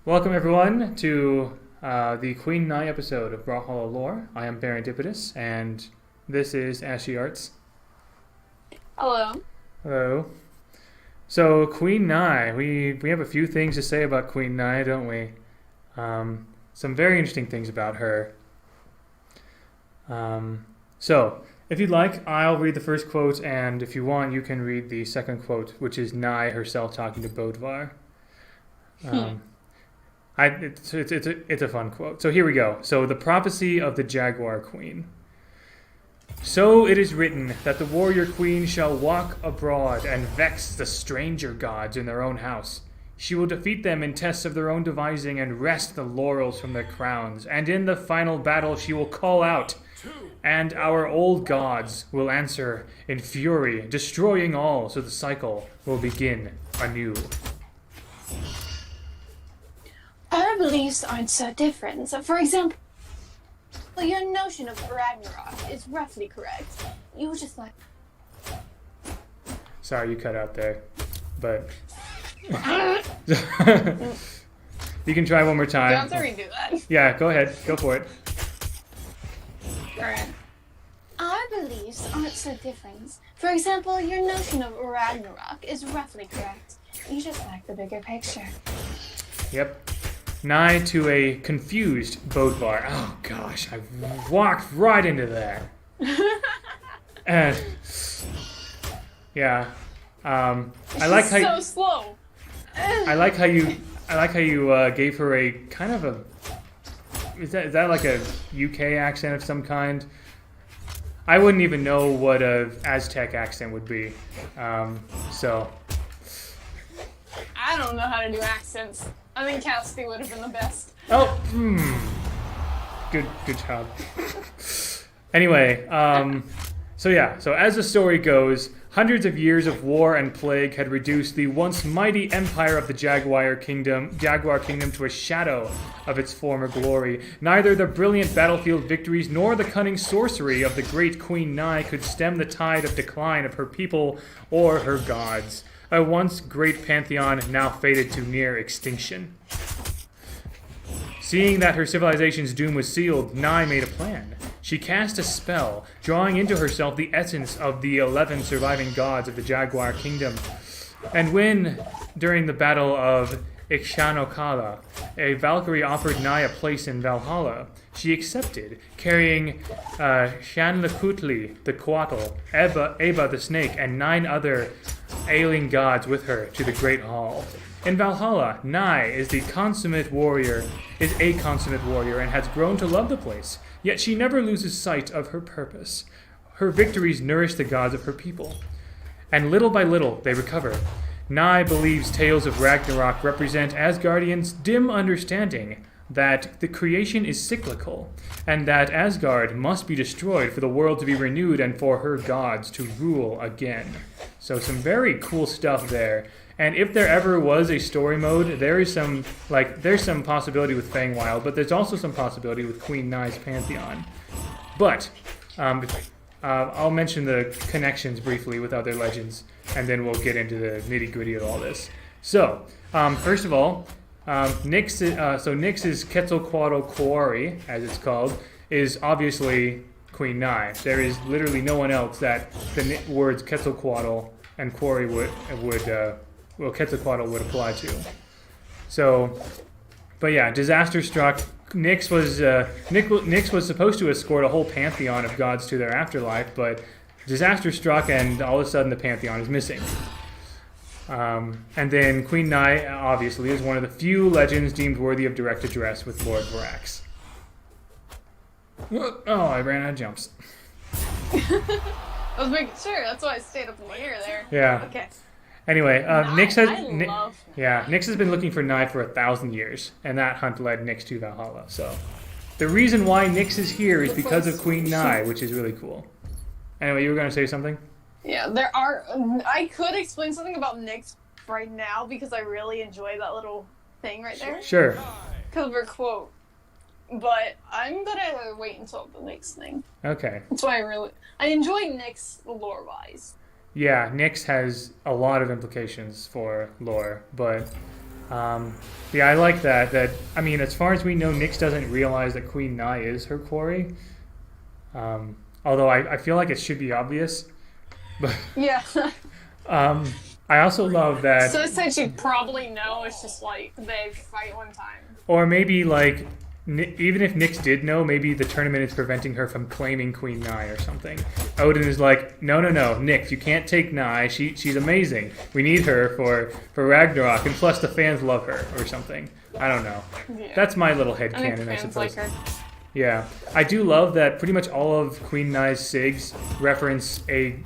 Welcome everyone to the Queen Nye episode of Brawlhalla Lore. I am Barendipitous, and this is Ashy Arts. Hello. Hello. So Queen Nye, we have a few things to say about Queen Nye, don't we? Some very interesting things about her. So if you'd like, I'll read the first quote, and if you want, you can read the second quote, which is Nye herself talking to Bodvar. It's a fun quote. So here we go. So the prophecy of the Jaguar Queen. So it is written that the warrior queen shall walk abroad and vex the stranger gods in their own house. She will defeat them in tests of their own devising and wrest the laurels from their crowns. And in the final battle she will call out, and our old gods will answer in fury, destroying all, so the cycle will begin anew. Our beliefs aren't so different. So, for example, your notion of Ragnarok is roughly correct. You were just like... Sorry, you cut out there, but... You can try one more time. You have to redo that. Yeah, go ahead. Go for it. Alright. Our beliefs aren't so different. For example, your notion of Ragnarok is roughly correct. You just like the bigger picture. Yep. Nigh to a confused Bodvar. Oh gosh, I walked right into that. And yeah, I like how so slow. I like how you gave her a kind of a is that like a UK accent of some kind? I wouldn't even know what a Aztec accent would be. So I don't know how to do accents. I think Cassidy would have been the best. oh, good job. Anyway, so as the story goes, hundreds of years of war and plague had reduced the once mighty empire of the Jaguar Kingdom to a shadow of its former glory. Neither the brilliant battlefield victories nor the cunning sorcery of the great Queen Nye could stem the tide of decline of her people or her gods. A once great pantheon now faded to near extinction. Seeing that her civilization's doom was sealed, Nye made a plan. She cast a spell, drawing into herself the essence of the 11 surviving gods of the Jaguar Kingdom. And when, during the battle of Ixanokala, a Valkyrie offered Nye a place in Valhalla, she accepted, carrying Shanlakutli the Quattle, Eba the Snake, and 9 other ailing gods with her to the Great Hall. In Valhalla, Nye is a consummate warrior, and has grown to love the place. Yet she never loses sight of her purpose. Her victories nourish the gods of her people, and little by little they recover. Nye believes tales of Ragnarok represent Asgardians' dim understanding that the creation is cyclical, and that Asgard must be destroyed for the world to be renewed and for her gods to rule again. So some very cool stuff there. And if there ever was a story mode, there's some possibility with Feywild, but there's also some possibility with Queen Nye's Pantheon. But I'll mention the connections briefly with other legends, and then we'll get into the nitty-gritty of all this. So, first of all, Nyx's Quetzalcoatl Quarry, as it's called, is obviously Queen Nye. There is literally no one else that the words Quetzalcoatl and Quarry Quetzalcoatl would apply to. So, but yeah, disaster struck. Nyx was supposed to escort a whole pantheon of gods to their afterlife, but disaster struck, and all of a sudden the pantheon is missing. And then Queen Nye, obviously, is one of the few legends deemed worthy of direct address with Lord Varax. Oh, I ran out of jumps. I was making sure. That's why I stayed up in the air there. Yeah. Okay. Anyway, Nyx Nye. has been looking for Nye for 1,000 years, and that hunt led Nyx to Valhalla. So, the reason why Nyx is here is because of Queen Nye, which is really cool. Anyway, you were going to say something? Yeah, I could explain something about Nyx right now because I really enjoy that little thing right there. Sure. Cover quote. But I'm gonna wait until the Nyx thing. Okay. That's why I enjoy Nyx lore-wise. Yeah, Nyx has a lot of implications for lore, but Yeah, I like that. I mean, as far as we know, Nyx doesn't realize that Queen Nai is her quarry. Although I feel like it should be obvious. But Yeah. I also love that. So since you probably know, it's just like they fight one time. Or maybe like, even if Nyx did know, maybe the tournament is preventing her from claiming Queen Nai or something. Odin is like, no, Nyx, you can't take Nai. She's amazing. We need her for Ragnarok, and plus the fans love her or something. I don't know. Yeah. That's my little I think headcanon, I fans suppose. like her. Yeah, I do love that pretty much all of Queen Nai's SIGs reference an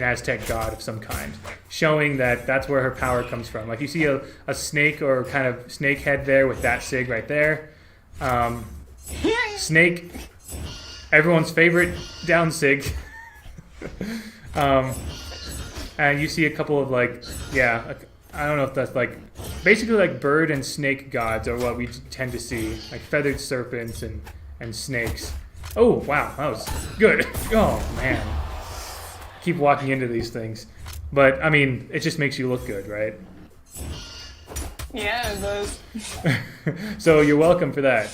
Aztec god of some kind, showing that that's where her power comes from. Like you see a snake or kind of snake head there with that SIG right there. Snake, everyone's favorite down SIG. And you see a couple of like, yeah, I don't know if that's like, basically like bird and snake gods are what we tend to see, like feathered serpents and snakes. Oh wow, that was good. Oh man. Keep walking into these things, but I mean, it just makes you look good, right? Yeah, it does. So you're welcome for that.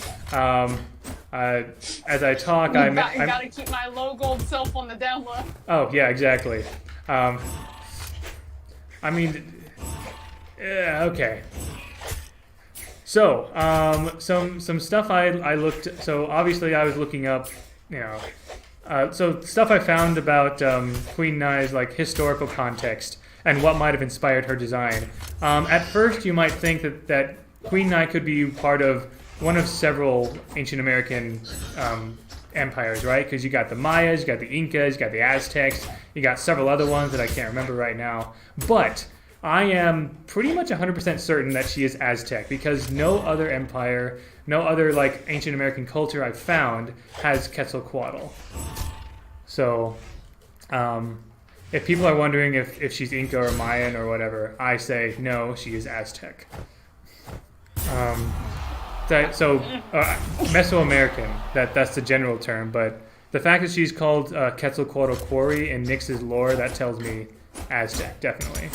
As I talk, You gotta keep my low gold self on the down low. Oh yeah, exactly. I mean, yeah, okay. So some stuff I looked. So obviously I was looking up, you know. So stuff I found about Queen Nai's like historical context and what might have inspired her design. At first, you might think that Queen Nai could be part of one of several ancient American empires, right? Because you got the Mayas, you got the Incas, you got the Aztecs, you got several other ones that I can't remember right now. But I am pretty much 100% certain that she is Aztec because no other empire, no other like ancient American culture I've found has Quetzalcoatl. So, if people are wondering if she's Inca or Mayan or whatever, I say no, she is Aztec. Mesoamerican, that's the general term, but the fact that she's called Quetzalcoatl Quarry in Nyx's lore, that tells me Aztec, definitely.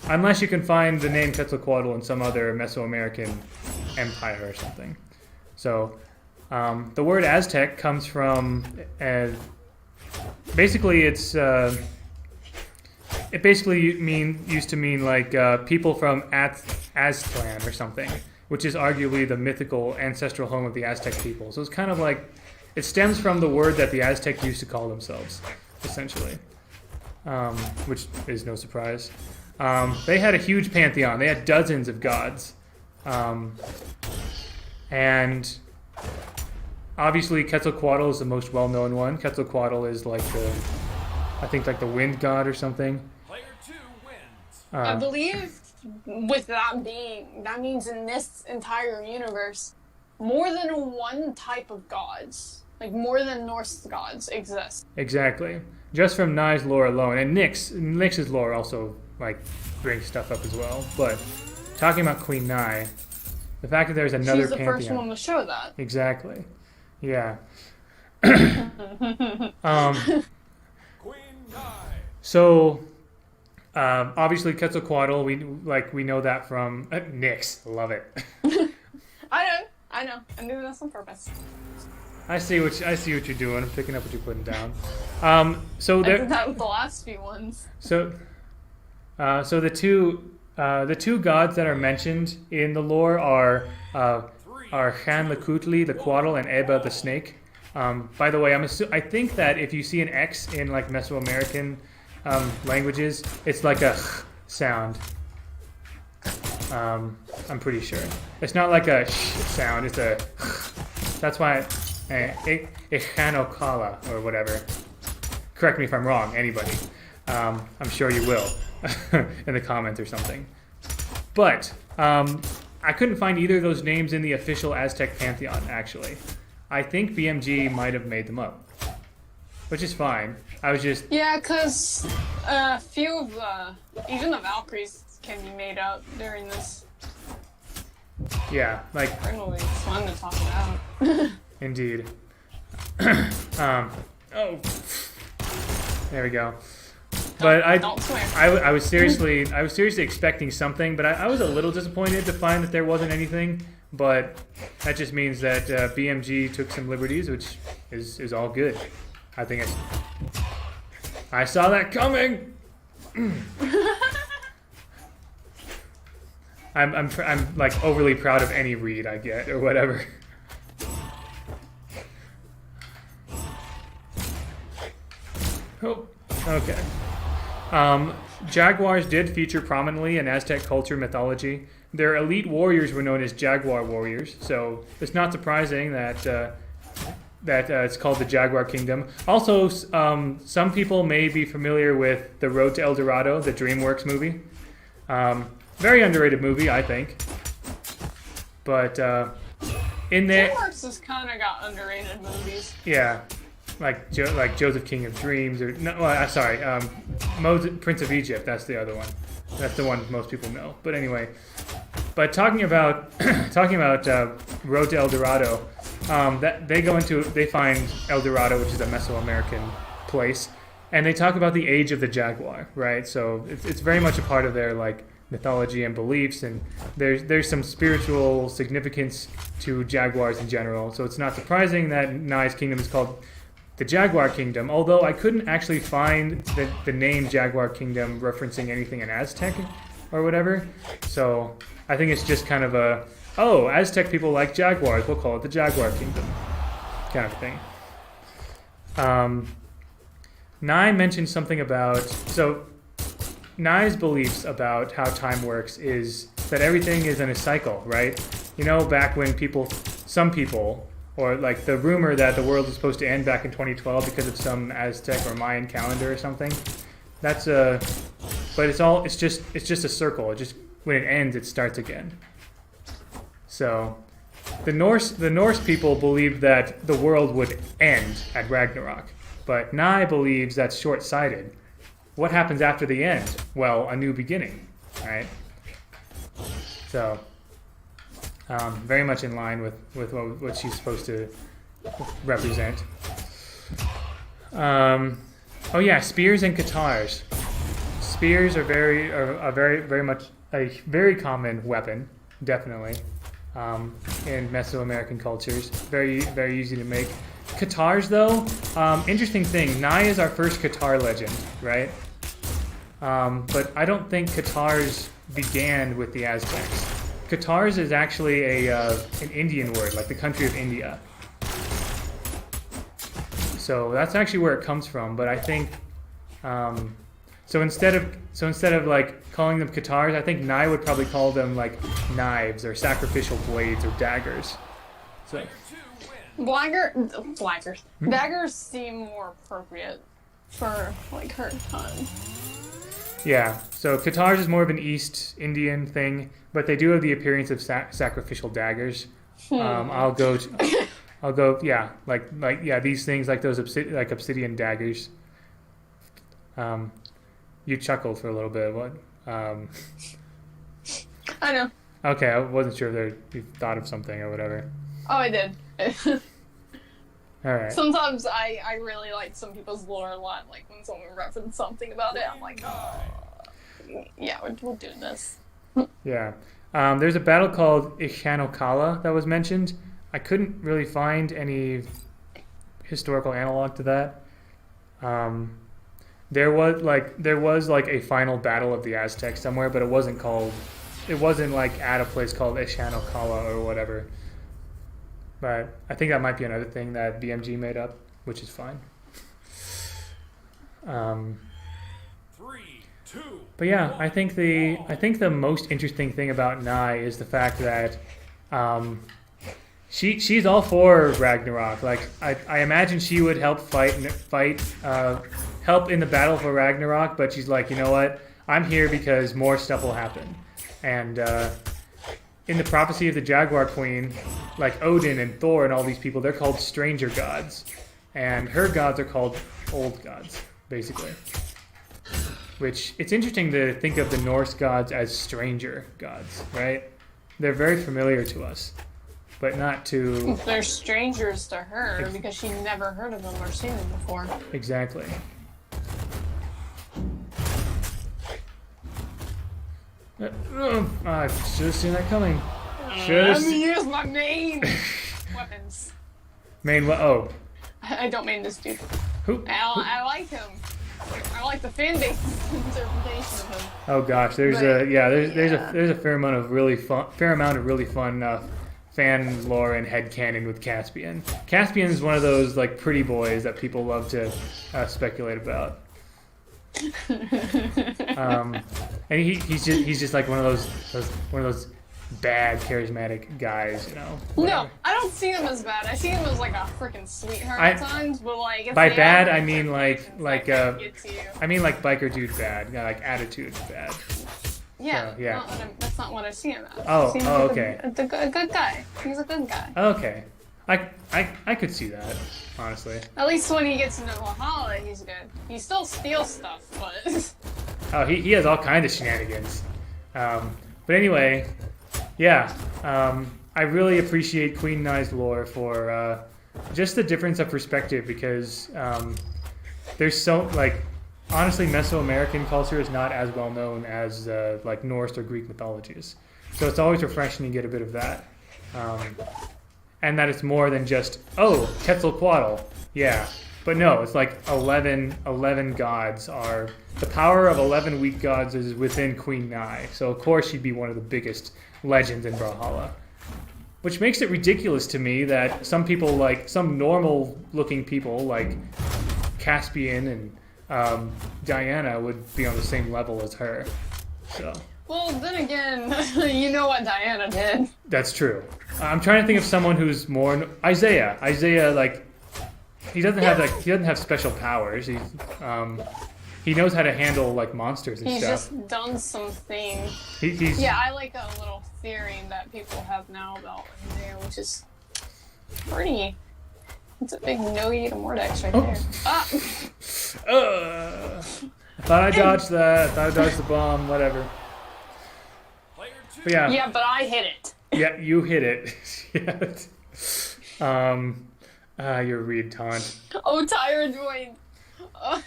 Unless you can find the name Quetzalcoatl in some other Mesoamerican empire or something. So, the word Aztec comes from, basically it's, it basically used to mean like people from Aztlan or something, which is arguably the mythical ancestral home of the Aztec people. So it's kind of like, it stems from the word that the Aztecs used to call themselves, essentially, which is no surprise. They had a huge pantheon. They had dozens of gods. And obviously Quetzalcoatl is the most well-known one. Quetzalcoatl is like the wind god or something. Player 2 wins. I believe with that means in this entire universe, more than one type of gods, like more than Norse gods exist. Exactly. Just from Nai's lore alone. And Nyx's lore also like brings stuff up as well. But talking about Queen Nai, the fact that there's another She's the pantheon. first one to show that. Exactly. Yeah. Queen Nai. So, obviously Quetzalcoatl, we know that from Nyx. Love it. I know. I knew this on purpose. I see what you're doing. I'm picking up what you're putting down. So I there. did that with the last few ones. So the two gods that are mentioned in the lore are Xanlacutli, the Quatl, and Eba, the snake. By the way, I think that if you see an X in like Mesoamerican languages, it's like a sound. I'm pretty sure. It's not like a sh sound. It's a. That's why Ixanocala or whatever. Correct me if I'm wrong. Anybody. I'm sure you will in the comments or something. But I couldn't find either of those names in the official Aztec pantheon. Actually, I think BMG might have made them up, which is fine. I was just because a few of even the Valkyries can be made up during this. yeah, like Really fun to talk about. indeed. Oh, there we go. But Don't swear. I was seriously expecting something, but I was a little disappointed to find that there wasn't anything. But that just means that BMG took some liberties, which is all good. I think I saw that coming. I'm like overly proud of any read I get or whatever. Oh, okay. Jaguars did feature prominently in Aztec culture mythology. Their elite warriors were known as jaguar warriors, so it's not surprising that it's called the Jaguar Kingdom. Also, some people may be familiar with The Road to El Dorado, the DreamWorks movie. Very underrated movie, I think. But in there, DreamWorks has kind of got underrated movies. yeah, like Joseph King of Dreams, or no, sorry, Moses, Prince of Egypt. That's the other one. That's the one most people know. But anyway, talking about Road to El Dorado, they find El Dorado, which is a Mesoamerican place, and they talk about the age of the jaguar, right? So it's very much a part of their like mythology and beliefs, and there's some spiritual significance to jaguars in general. So it's not surprising that Nai's kingdom is called the Jaguar Kingdom, although I couldn't actually find the name Jaguar Kingdom referencing anything in Aztec or whatever. So I think it's just kind of Aztec people like jaguars, we'll call it the Jaguar Kingdom kind of thing. Nai mentioned something about, Nai's beliefs about how time works is that everything is in a cycle, right? You know, back when some people, or like the rumor that the world was supposed to end back in 2012 because of some Aztec or Mayan calendar or something. But it's just a circle. It just, when it ends, it starts again. So the Norse people believed that the world would end at Ragnarok, but Nai believes that's short-sighted. What happens after the end? Well, a new beginning, right? So, very much in line with what she's supposed to represent. Oh yeah, spears and katars. Spears are very much a very common weapon, definitely, in Mesoamerican cultures. Very, very easy to make. Katars, though, interesting thing. Nai is our first Katar legend, right? But I don't think Katars began with the Aztecs. Katars is actually an Indian word, like the country of India. So that's actually where it comes from. But I think, so instead of like calling them Katars, I think Nai would probably call them like knives or sacrificial blades or daggers. So. Daggers seem more appropriate for like her time. Yeah, so Katars is more of an East Indian thing, but they do have the appearance of sacrificial daggers. I'll go, yeah, these things like those obsidian daggers. You chuckled for a little bit. What? I know. Okay, I wasn't sure if you thought of something or whatever. Oh, I did. All right. Sometimes I really like some people's lore a lot. Like when someone references something about it, I'm like, oh, yeah, we'll do this. Yeah. There's a battle called Ishanokala that was mentioned. I couldn't really find any historical analog to that. There was like a final battle of the Aztecs somewhere, but it wasn't like at a place called Ishanokala or whatever. But I think that might be another thing that BMG made up, which is fine. 3, 2. But yeah, I think the most interesting thing about Nai is the fact that she's all for Ragnarok. Like I imagine she would help help in the battle for Ragnarok, but she's like, you know what? I'm here because more stuff will happen. And in the prophecy of the Jaguar Queen, like Odin and Thor and all these people, they're called stranger gods. And her gods are called old gods, basically. Which, it's interesting to think of the Norse gods as stranger gods, right? They're very familiar to us, but not to... They're strangers to her because she never heard of them or seen them before. Exactly. I should have seen that coming. Should Let have me use my main weapons. main. Oh, I don't mean this dude. who? I like him. I like the fan base interpretation of him. Oh gosh, there's But, there's a fair amount of really fun fan lore and headcanon with Caspian. Caspian is one of those like pretty boys that people love to speculate about. And he's just like one of those bad charismatic guys, you know. No, I don't see him as bad. I see him as like a freaking sweetheart at times, but like it's By the bad, I average mean like that gets you. I mean like biker dude bad, yeah, like attitude bad. Yeah, So, yeah. that's not what I see him as. Oh, I see him oh, as okay. A good guy. He's a good guy. Okay, I could see that, honestly. At least when he gets into Brawlhalla, he's good. He still steals stuff, but Oh, he has all kinds of shenanigans. But anyway, yeah, I really appreciate Queen Nai's lore for just the difference of perspective because there's so, like, honestly, Mesoamerican culture is not as well known as, like, Norse or Greek mythologies. So it's always refreshing to get a bit of that. And that it's more than just, oh, Quetzalcoatl, yeah. But no, it's like 11 gods are... The power of 11 weak gods is within Queen Nai. So of course she'd be one of the biggest legends in Brawlhalla. Which makes it ridiculous to me that some people, like, some normal-looking people, like Caspian and Diana, would be on the same level as her. So... well, then again, you know what Diana did. That's true. I'm trying to think of someone who's more... Isaiah. Isaiah, like... He doesn't have special powers. He knows how to handle like monsters and He's stuff. just done something. He's Yeah, I like a little theory that people have now about Isaiah, which is pretty. It's a big no-you to Mordex right there. Ah! I thought I dodged that. I thought I dodged the bomb. Whatever. Player 2. But yeah, Yeah, but I hit it. yeah, you hit it. Yeah. Your read taunt. Oh, Tyra joined. Oh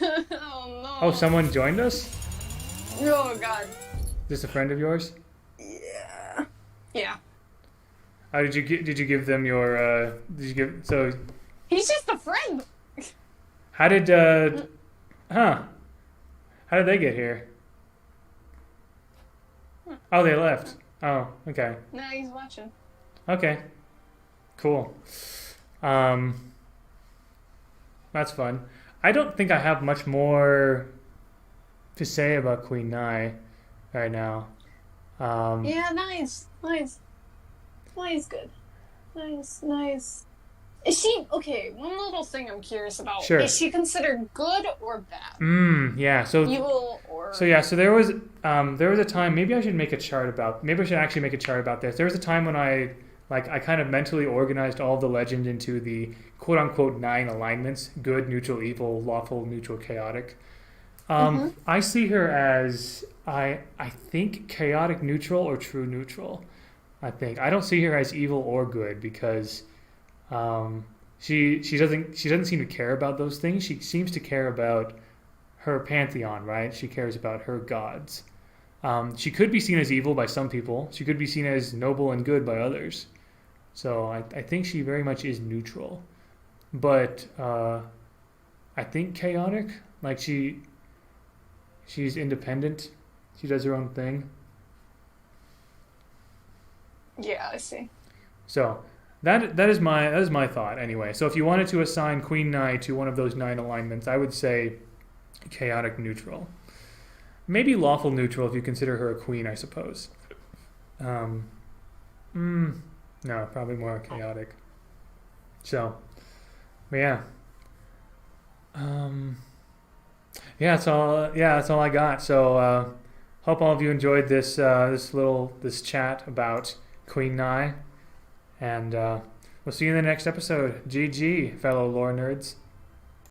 no. Oh, someone joined us? Oh god. Is this a friend of yours? Yeah. Did you give them your? Did you give so? He's just a friend. How did How did they get here? Oh, they left. Oh, okay. No, he's watching. Okay. Cool. That's fun. I don't think I have much more to say about Queen Nai right now. Yeah, nice. Nice, good. Nice. Is she okay? One little thing I'm curious about. Sure. Is she considered good or bad? Yeah. So Evil or so there was a time. Maybe I should make a chart about. Maybe I should actually make a chart about this. There was a time when I kind of mentally organized all of the legend into the quote-unquote 9 alignments: good, neutral, evil, lawful, neutral, chaotic. I see her as I think chaotic neutral or true neutral. I don't see her as evil or good because she doesn't seem to care about those things. She seems to care about her pantheon, right? She cares about her gods. She could be seen as evil by some people. She could be seen as noble and good by others. So I think she very much is neutral. But I think chaotic, like she's independent. She does her own thing. Yeah, I see. So that is my thought anyway. So if you wanted to assign Queen Nai to one of those 9 alignments, I would say chaotic neutral. Maybe lawful neutral if you consider her a queen, I suppose. No, probably more chaotic. So, but yeah. That's all I got. So, hope all of you enjoyed this chat about Queen Nai, and we'll see you in the next episode. GG, fellow lore nerds.